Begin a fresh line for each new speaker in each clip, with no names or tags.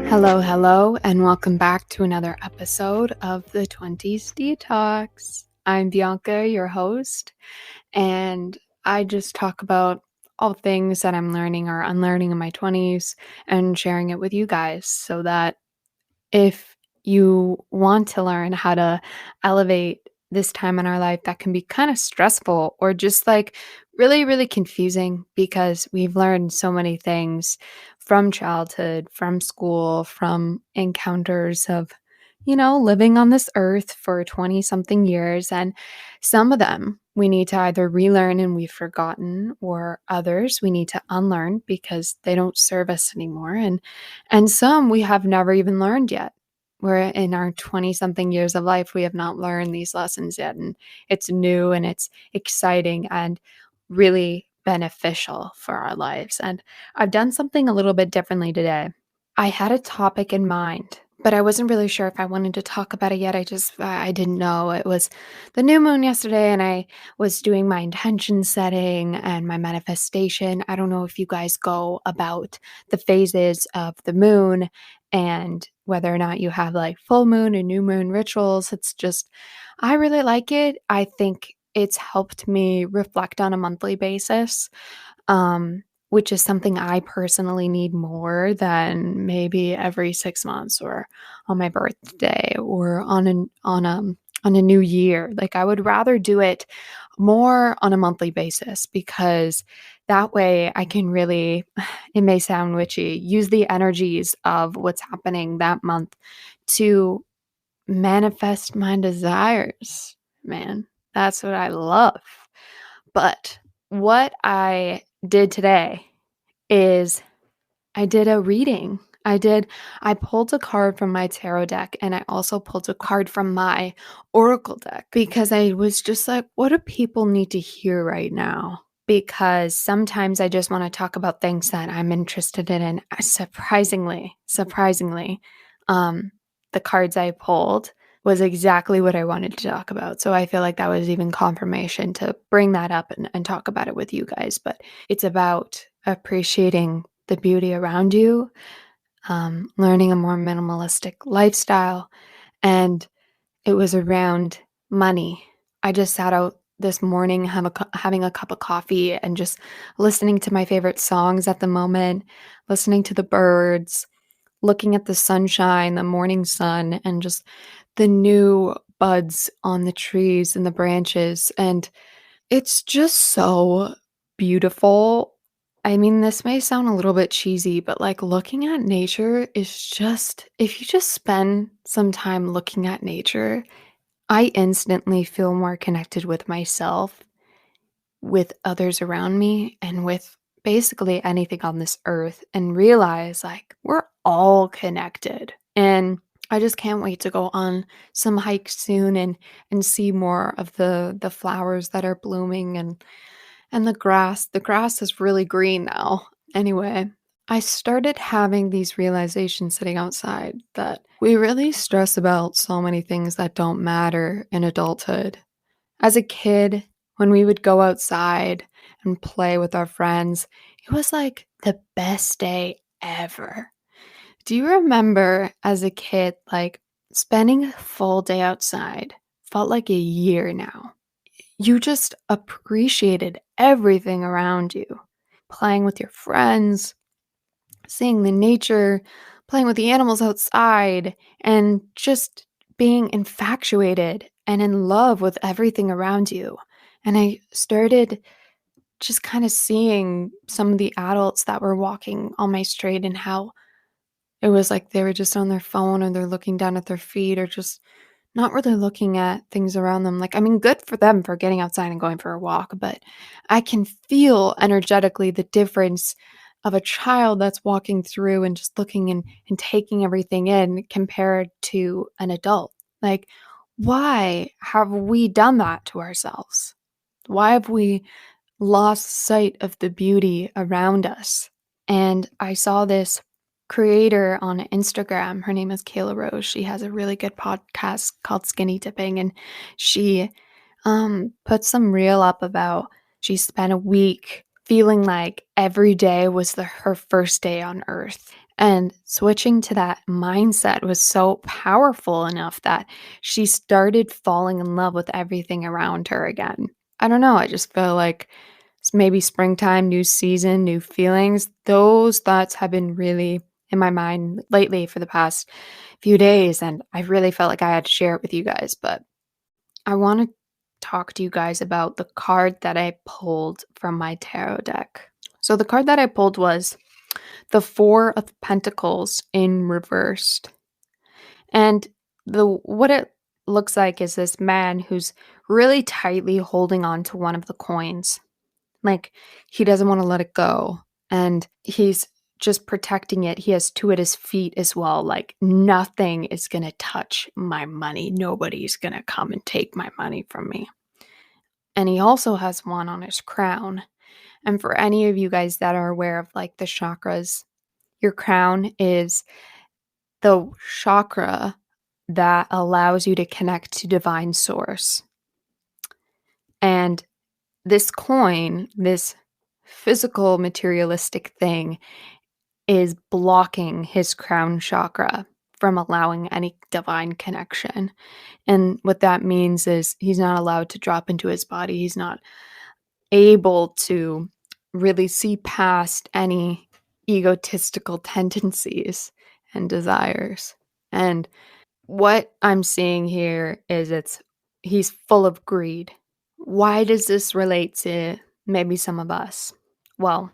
Hello, and welcome back to another episode of the Twenties Detox. I'm Bianca, your host, and I just talk about all things that I'm learning or unlearning in my 20s and sharing it with you guys so that if you want to learn how to elevate this time in our life that can be kind of stressful or just like really, really confusing because we've learned so many things from childhood, from school, from encounters of, living on this earth for 20 something years. And some of them we need to either relearn and we've forgotten, or others we need to unlearn because they don't serve us anymore. And some we have never even learned yet. We're in our 20 something years of life, we have not learned these lessons yet. And it's new and it's exciting and really beneficial for our lives. And I've done something a little bit differently today. I had a topic in mind, but I wasn't really sure if I wanted to talk about it yet. I didn't know. It was the new moon yesterday and I was doing my intention setting and my manifestation. I don't know if you guys go about the phases of the moon and whether or not you have like full moon and new moon rituals. It's just, I really like it. I think it's helped me reflect on a monthly basis. Which is something I personally need more than maybe every 6 months or on my birthday or on a new year. Like I would rather do it more on a monthly basis because that way I can really, it may sound witchy, use the energies of what's happening that month to manifest my desires. Man, that's what I love. But what I did today is I did a reading. I pulled a card from my tarot deck and I also pulled a card from my oracle deck because I was just like, what do people need to hear right now? Because sometimes I just want to talk about things that I'm interested in. And surprisingly, the cards I pulled was exactly what I wanted to talk about. So I feel like that was even confirmation to bring that up and talk about it with you guys. But it's about appreciating the beauty around you, learning a more minimalistic lifestyle, and it was around money. I just sat out this morning having a cup of coffee and just listening to my favorite songs at the moment, listening to the birds, looking at the sunshine, the morning sun, and just the new buds on the trees and the branches. And it's just so beautiful. I mean, this may sound a little bit cheesy, but like looking at nature is just, if you just spend some time looking at nature, I instantly feel more connected with myself, with others around me, and with basically anything on this earth, and realize like we're all connected. And I just can't wait to go on some hikes soon and see more of the flowers that are blooming and the grass. The grass is really green now. Anyway, I started having these realizations sitting outside that we really stress about so many things that don't matter in adulthood. As a kid, when we would go outside and play with our friends, it was like the best day ever. Do you remember as a kid, like spending a full day outside felt like a year now? You just appreciated everything around you, playing with your friends, seeing the nature, playing with the animals outside, and just being infatuated and in love with everything around you. And I started just kind of seeing some of the adults that were walking on my street and how it was like they were just on their phone or they're looking down at their feet or just not really looking at things around them. Like, I mean, good for them for getting outside and going for a walk, but I can feel energetically the difference of a child that's walking through and just looking and taking everything in compared to an adult. Like, why have we done that to ourselves? Why have we lost sight of the beauty around us? And I saw this creator on Instagram. Her name is Kayla Rose. She has a really good podcast called Skinny Dipping, and she put some reel up about she spent a week feeling like every day was her first day on earth. And switching to that mindset was so powerful enough that she started falling in love with everything around her again. I don't know. I just feel like it's maybe springtime, new season, new feelings. Those thoughts have been really in my mind lately for the past few days. And I really felt like I had to share it with you guys. But I want to talk to you guys about the card that I pulled from my tarot deck. So the card that I pulled was the Four of Pentacles in reversed. And the what it looks like is this man who's really tightly holding on to one of the coins. Like he doesn't want to let it go. And he's just protecting it. He has two at his feet as well. Like nothing is going to touch my money. Nobody's going to come and take my money from me. And he also has one on his crown. And for any of you guys that are aware of like the chakras, your crown is the chakra that allows you to connect to divine source. And this coin, this physical materialistic thing, is blocking his crown chakra from allowing any divine connection. And what that means is he's not allowed to drop into his body. He's not able to really see past any egotistical tendencies and desires. And what I'm seeing here is he's full of greed. Why does this relate to maybe some of us? Well,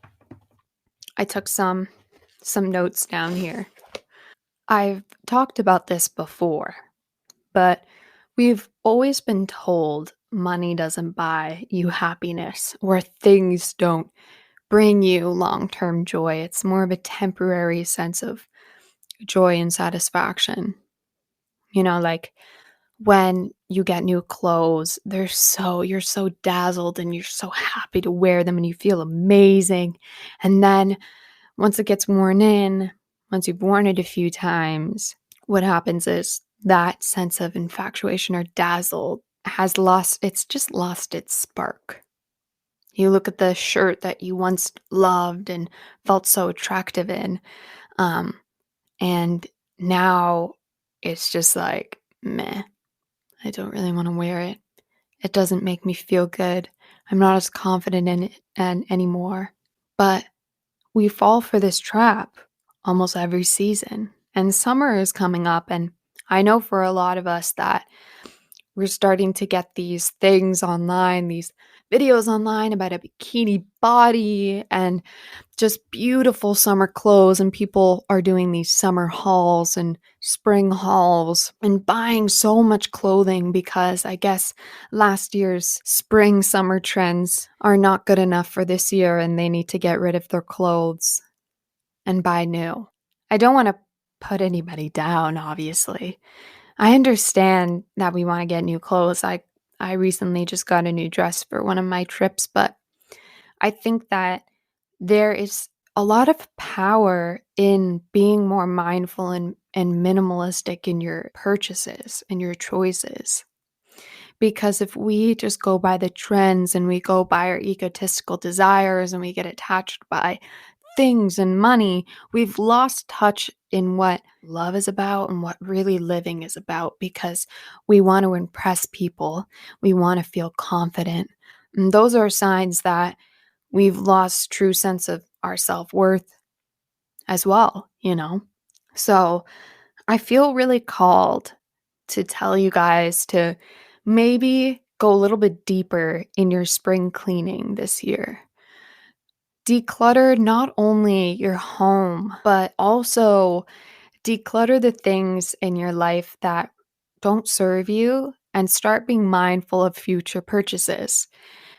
I took some notes down here. I've talked about this before, but we've always been told money doesn't buy you happiness or things don't bring you long-term joy. It's more of a temporary sense of joy and satisfaction. Like when you get new clothes, you're so dazzled and you're so happy to wear them and you feel amazing. And then once it gets worn in, once you've worn it a few times, what happens is that sense of infatuation or dazzle it's just lost its spark. You look at the shirt that you once loved and felt so attractive in, and now it's just like, meh, I don't really want to wear it. It doesn't make me feel good. I'm not as confident in it anymore. But we fall for this trap almost every season. And summer is coming up, and I know for a lot of us that we're starting to get these things online, these videos online about a bikini body and just beautiful summer clothes. And people are doing these summer hauls and spring hauls and buying so much clothing because I guess last year's spring summer trends are not good enough for this year and they need to get rid of their clothes and buy new. I don't want to put anybody down, obviously. I understand that we want to get new clothes. I recently just got a new dress for one of my trips, but I think that there is a lot of power in being more mindful and minimalistic in your purchases and your choices. Because if we just go by the trends and we go by our egotistical desires and we get attached by things and money, we've lost touch in what love is about and what really living is about because we want to impress people. We want to feel confident. And those are signs that we've lost true sense of our self-worth as well. So I feel really called to tell you guys to maybe go a little bit deeper in your spring cleaning this year. Declutter not only your home, but also declutter the things in your life that don't serve you and start being mindful of future purchases.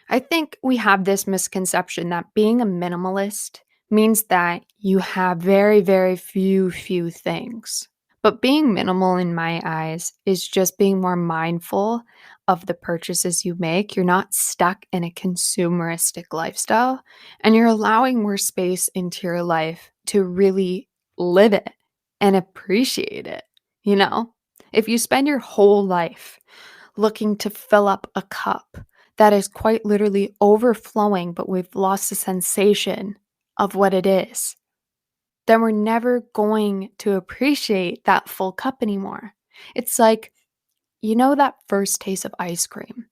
I think we have this misconception that being a minimalist means that you have very, very few things. But being minimal in my eyes is just being more mindful of the purchases you make. You're not stuck in a consumeristic lifestyle and you're allowing more space into your life to really live it and appreciate it. You know, if you spend your whole life looking to fill up a cup that is quite literally overflowing, but we've lost the sensation of what it is, then we're never going to appreciate that full cup anymore. It's like, that first taste of ice cream.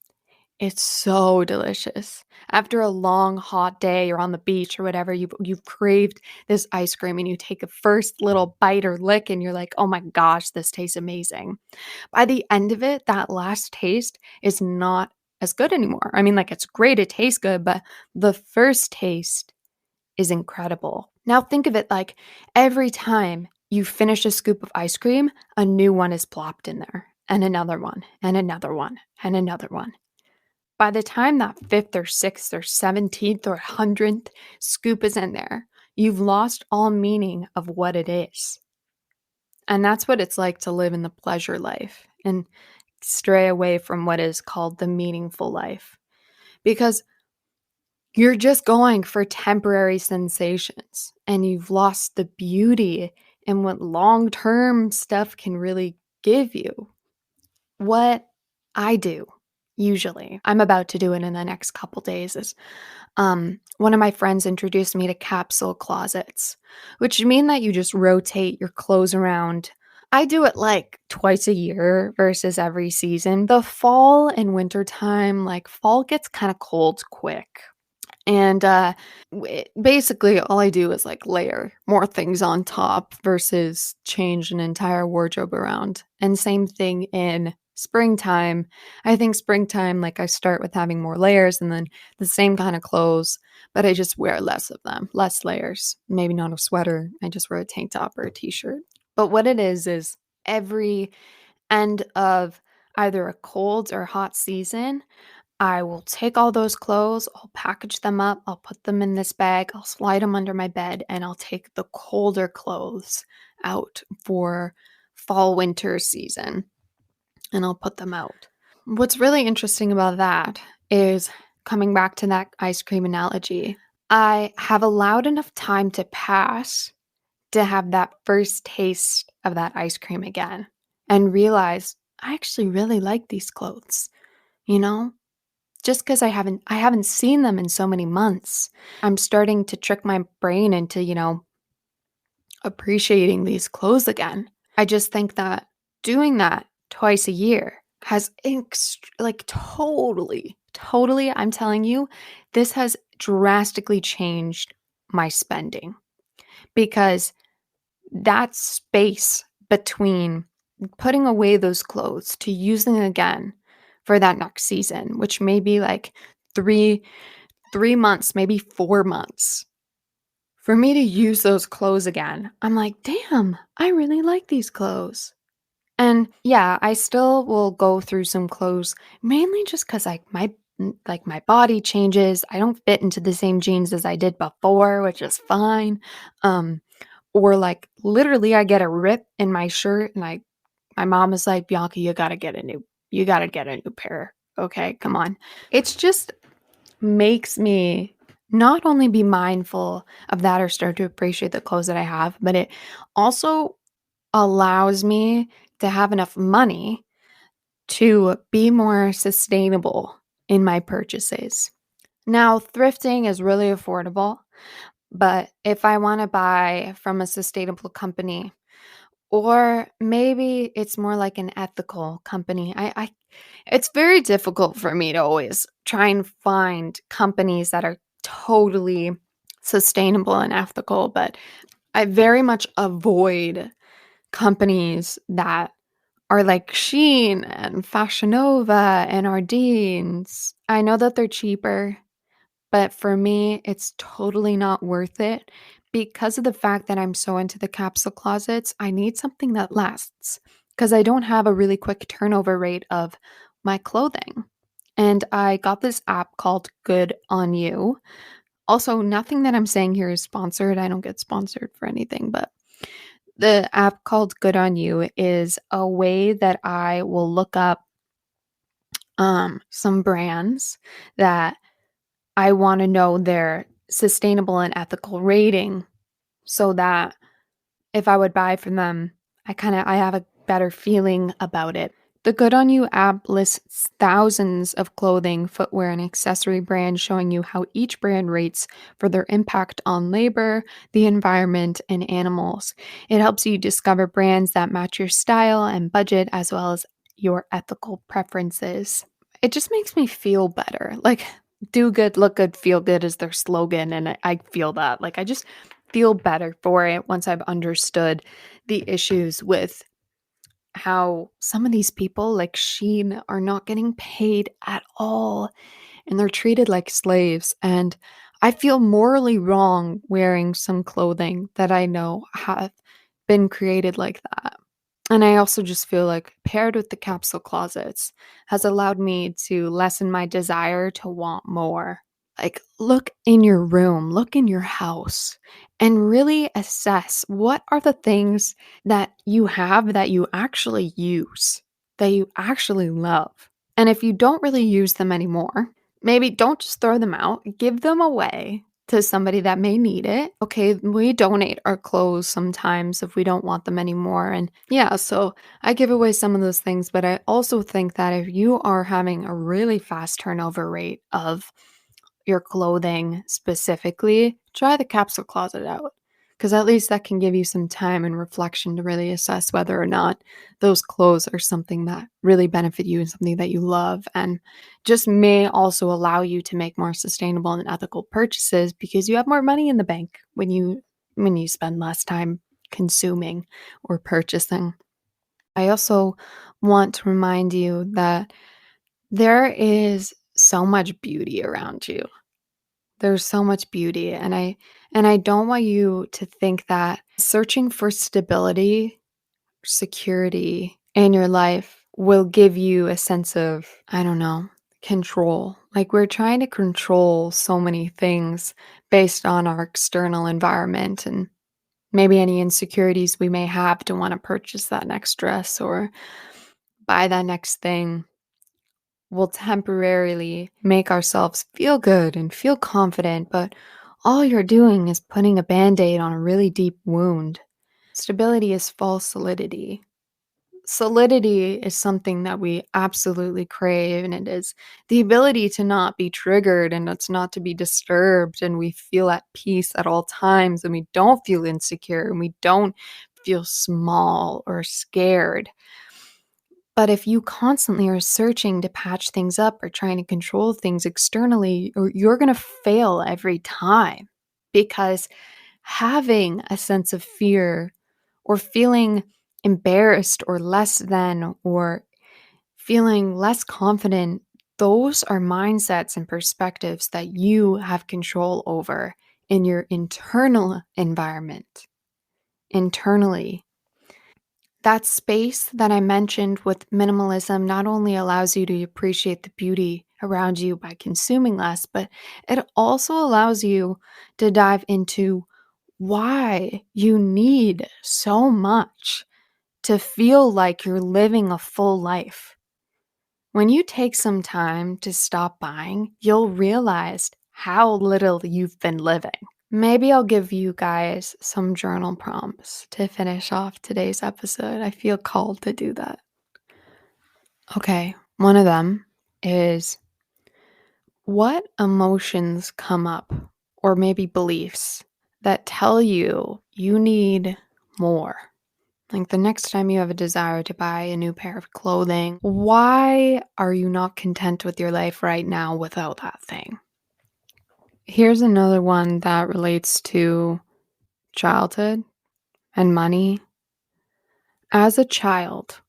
It's so delicious. After a long hot day or on the beach or whatever, you've craved this ice cream and you take a first little bite or lick and you're like, "Oh my gosh, this tastes amazing." By the end of it, that last taste is not as good anymore. I mean, like, it's great, it tastes good, but the first taste is incredible. Now think of it like every time you finish a scoop of ice cream, a new one is plopped in there, and another one, and another one, and another one. By the time that fifth or sixth or 17th or 100th scoop is in there, you've lost all meaning of what it is. And that's what it's like to live in the pleasure life and stray away from what is called the meaningful life. Because you're just going for temporary sensations and you've lost the beauty in what long term stuff can really give you. What I do usually, I'm about to do it in the next couple days, is one of my friends introduced me to capsule closets, which mean that you just rotate your clothes around. I do it like twice a year versus every season. The fall and winter time, like fall gets kind of cold quick. And basically, all I do is like layer more things on top versus change an entire wardrobe around. And same thing in springtime. I think springtime, like I start with having more layers and then the same kind of clothes, but I just wear less of them, less layers. Maybe not a sweater. I just wear a tank top or a t shirt. But what it is every end of either a cold or hot season, I will take all those clothes, I'll package them up, I'll put them in this bag, I'll slide them under my bed, and I'll take the colder clothes out for fall winter season and I'll put them out. What's really interesting about that is coming back to that ice cream analogy. I have allowed enough time to pass to have that first taste of that ice cream again and realize I actually really like these clothes, you know? Just because I haven't seen them in so many months. I'm starting to trick my brain into, appreciating these clothes again. I just think that doing that twice a year has totally, I'm telling you, this has drastically changed my spending because that space between putting away those clothes to using again for that next season, which may be like three months, maybe 4 months, for me to use those clothes again. I'm like, damn, I really like these clothes. And yeah, I still will go through some clothes, mainly just because my body changes. I don't fit into the same jeans as I did before, which is fine. Or like literally I get a rip in my shirt and my mom is like, Bianca, you gotta get a new pair. Okay, come on. It's just makes me not only be mindful of that or start to appreciate the clothes that I have, but it also allows me to have enough money to be more sustainable in my purchases. Now, thrifting is really affordable, but if I want to buy from a sustainable company, or maybe it's more like an ethical company. It's very difficult for me to always try and find companies that are totally sustainable and ethical, but I very much avoid companies that are like Shein and Fashion Nova and Ardene's. I know that they're cheaper, but for me, it's totally not worth it because of the fact that I'm so into the capsule closets. I need something that lasts because I don't have a really quick turnover rate of my clothing. And I got this app called Good on You. Also, nothing that I'm saying here is sponsored. I don't get sponsored for anything, but the app called Good on You is a way that I will look up some brands that I want to know their sustainable and ethical rating so that if I would buy from them, I have a better feeling about it The Good On You app lists thousands of clothing, footwear, and accessory brands showing you how each brand rates for their impact on labor, the environment, and animals. It helps you discover brands that match your style and budget as well as your ethical preferences. It just makes me feel better. Like, do good, look good, feel good is their slogan. And I feel that. Like, I just feel better for it once I've understood the issues with how some of these people, like Sheen, are not getting paid at all and they're treated like slaves. And I feel morally wrong wearing some clothing that I know have been created like that. And I also just feel like paired with the capsule closets has allowed me to lessen my desire to want more. Like, look in your room, look in your house, and really assess what are the things that you have that you actually use, that you actually love. And if you don't really use them anymore, maybe don't just throw them out, give them away to somebody that may need it. Okay, we donate our clothes sometimes if we don't want them anymore. And yeah, so I give away some of those things, but I also think that if you are having a really fast turnover rate of your clothing specifically, try the capsule closet out. Because at least that can give you some time and reflection to really assess whether or not those clothes are something that really benefit you and something that you love, and just may also allow you to make more sustainable and ethical purchases because you have more money in the bank when you spend less time consuming or purchasing. I also want to remind you that there is so much beauty around you. There's so much beauty, and I don't want you to think that searching for stability, security in your life will give you a sense of, I don't know, control. Like, we're trying to control so many things based on our external environment and maybe any insecurities we may have to want to purchase that next dress or buy that next thing will temporarily make ourselves feel good and feel confident, but all you're doing is putting a band aid on a really deep wound. Stability is false solidity. Solidity is something that we absolutely crave, and it is the ability to not be triggered and it's not to be disturbed, and we feel at peace at all times, and we don't feel insecure, and we don't feel small or scared. But if you constantly are searching to patch things up or trying to control things externally, or you're going to fail every time, because having a sense of fear or feeling embarrassed or less than or feeling less confident, those are mindsets and perspectives that you have control over in your internal environment, internally. That space that I mentioned with minimalism not only allows you to appreciate the beauty around you by consuming less, but it also allows you to dive into why you need so much to feel like you're living a full life. When you take some time to stop buying, you'll realize how little you've been living. Maybe I'll give you guys some journal prompts to finish off today's episode. I feel called to do that. Okay, one of them is, what emotions come up, or maybe beliefs, that tell you you need more? Like, the next time you have a desire to buy a new pair of clothing, why are you not content with your life right now without that thing? Here's another one that relates to childhood and money. As a child,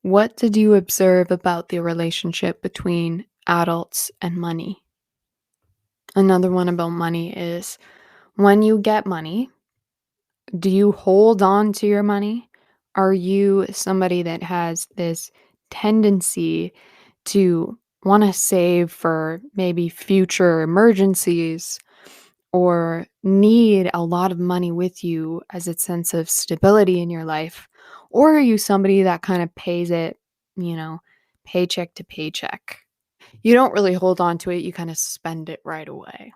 what did you observe about the relationship between adults and money? Another one about money is, when you get money, do you hold on to your money? Are you somebody that has this tendency to want to save for maybe future emergencies or need a lot of money with you as a sense of stability in your life? Or are you somebody that kind of pays it, paycheck to paycheck? You don't really hold on to it, you kind of spend it right away.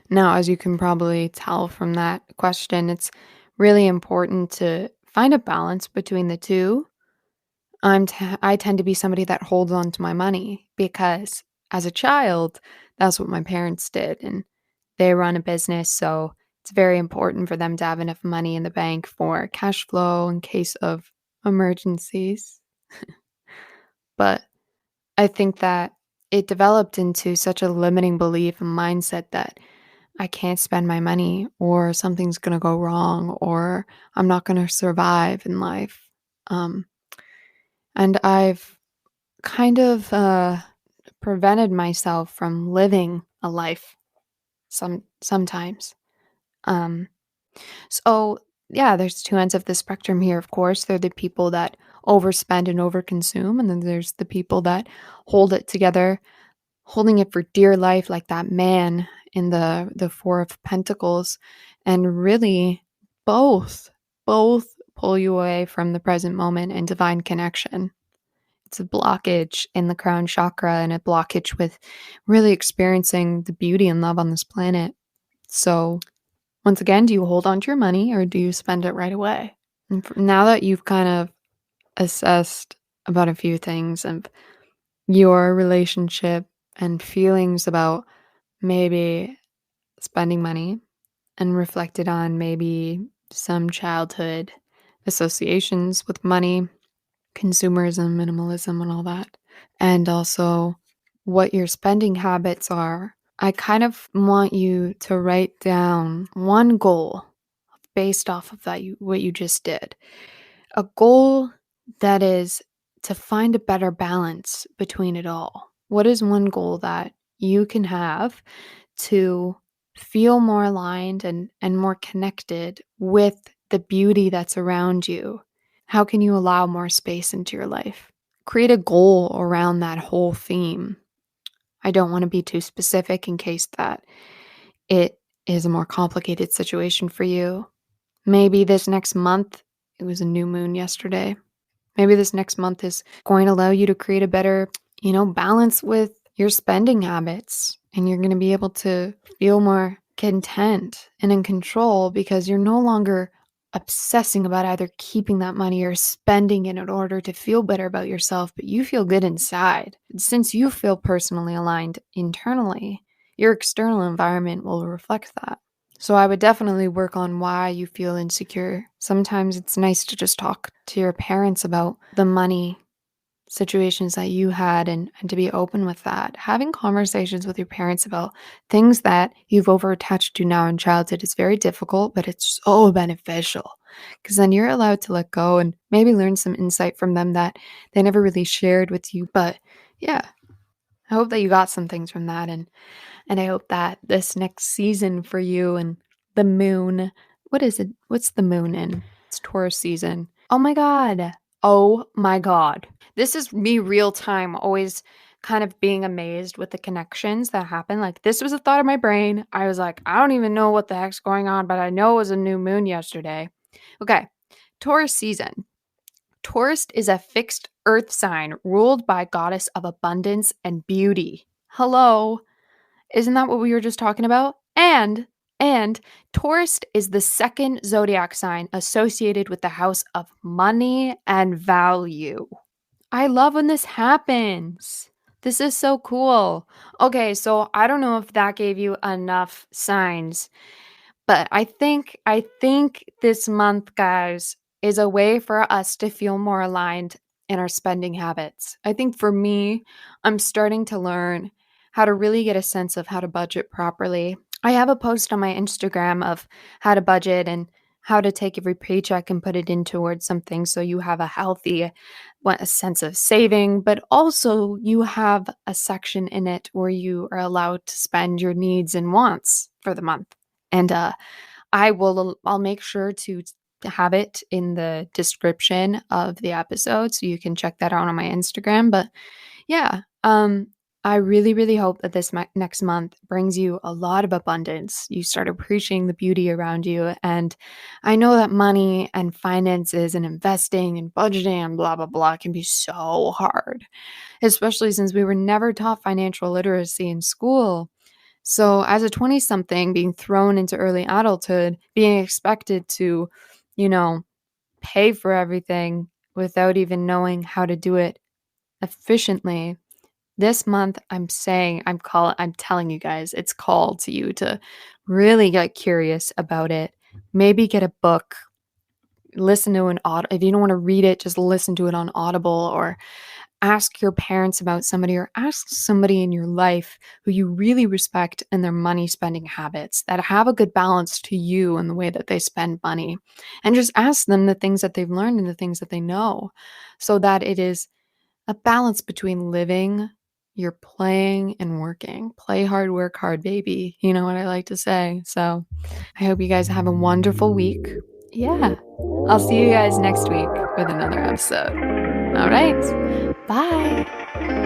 Now, as you can probably tell from that question, it's really important to find a balance between the two. I tend to be somebody that holds on to my money because as a child, that's what my parents did, and they run a business, so it's very important for them to have enough money in the bank for cash flow in case of emergencies. But I think that it developed into such a limiting belief and mindset that I can't spend my money or something's going to go wrong or I'm not going to survive in life. Um, and I've kind of prevented myself from living a life sometimes. Um, so yeah, there's two ends of the spectrum here. Of course, there are the people that overspend and overconsume, and then there's the people that hold it together, holding it for dear life, like that man in the Four of Pentacles, and really both pull you away from the present moment and divine connection. It's a blockage in the crown chakra and a blockage with really experiencing the beauty and love on this planet. So, once again, do you hold on to your money or do you spend it right away? And now that you've kind of assessed about a few things of your relationship and feelings about maybe spending money and reflected on maybe some childhood associations with money, consumerism, minimalism, and all that, and also what your spending habits are, I kind of want you to write down one goal based off of that, what you just did. A goal that is to find a better balance between it all. What is one goal that you can have to feel more aligned and more connected with the beauty that's around you? How can you allow more space into your life? Create a goal around that whole theme. I don't want to be too specific in case that it is a more complicated situation for you. Maybe this next month, it was a new moon yesterday. Maybe this next month is going to allow you to create a better, balance with your spending habits. And you're going to be able to feel more content and in control because you're no longer obsessing about either keeping that money or spending it in order to feel better about yourself, but you feel good inside. Since you feel personally aligned internally, your external environment will reflect that. So I would definitely work on why you feel insecure. Sometimes it's nice to just talk to your parents about the money situations that you had and to be open with that. Having conversations with your parents about things that you've over-attached to now in childhood is very difficult, but it's so beneficial because then you're allowed to let go and maybe learn some insight from them that they never really shared with you. But yeah, I hope that you got some things from that, and I hope that this next season for you and the moon, what is it? What's the moon in? It's Taurus season. Oh my God. Oh my God. This is me real time, always kind of being amazed with the connections that happen. Like, this was a thought in my brain. I was like, I don't even know what the heck's going on, but I know it was a new moon yesterday. Okay. Taurus season. Taurus is a fixed earth sign ruled by goddess of abundance and beauty. Hello. Isn't that what we were just talking about? And Taurus is the second zodiac sign associated with the house of money and value. I love when this happens. This is so cool. Okay, so I don't know if that gave you enough signs, but I think this month, guys, is a way for us to feel more aligned in our spending habits. I think for me, I'm starting to learn how to really get a sense of how to budget properly. I have a post on my Instagram of how to budget and how to take every paycheck and put it in towards something so you have a healthy a sense of saving, but also you have a section in it where you are allowed to spend your needs and wants for the month. And I'll make sure to have it in the description of the episode so you can check that out on my Instagram. But yeah, I really, really hope that this next month brings you a lot of abundance. You start appreciating the beauty around you. And I know that money and finances and investing and budgeting and blah, blah, blah can be so hard, especially since we were never taught financial literacy in school. So, as a 20 something being thrown into early adulthood, being expected to, you know, pay for everything without even knowing how to do it efficiently. This month, I'm telling you guys, it's called to you to really get curious about it. Maybe get a book, listen to if you don't want to read it, just listen to it on Audible, or ask your parents about somebody, or ask somebody in your life who you really respect and their money spending habits that have a good balance to you and the way that they spend money. And just ask them the things that they've learned and the things that they know, so that it is a balance between living, you're playing, and working. Play hard, work hard, baby. You know what I like to say. So I hope you guys have a wonderful week. Yeah. I'll see you guys next week with another episode. All right. Bye.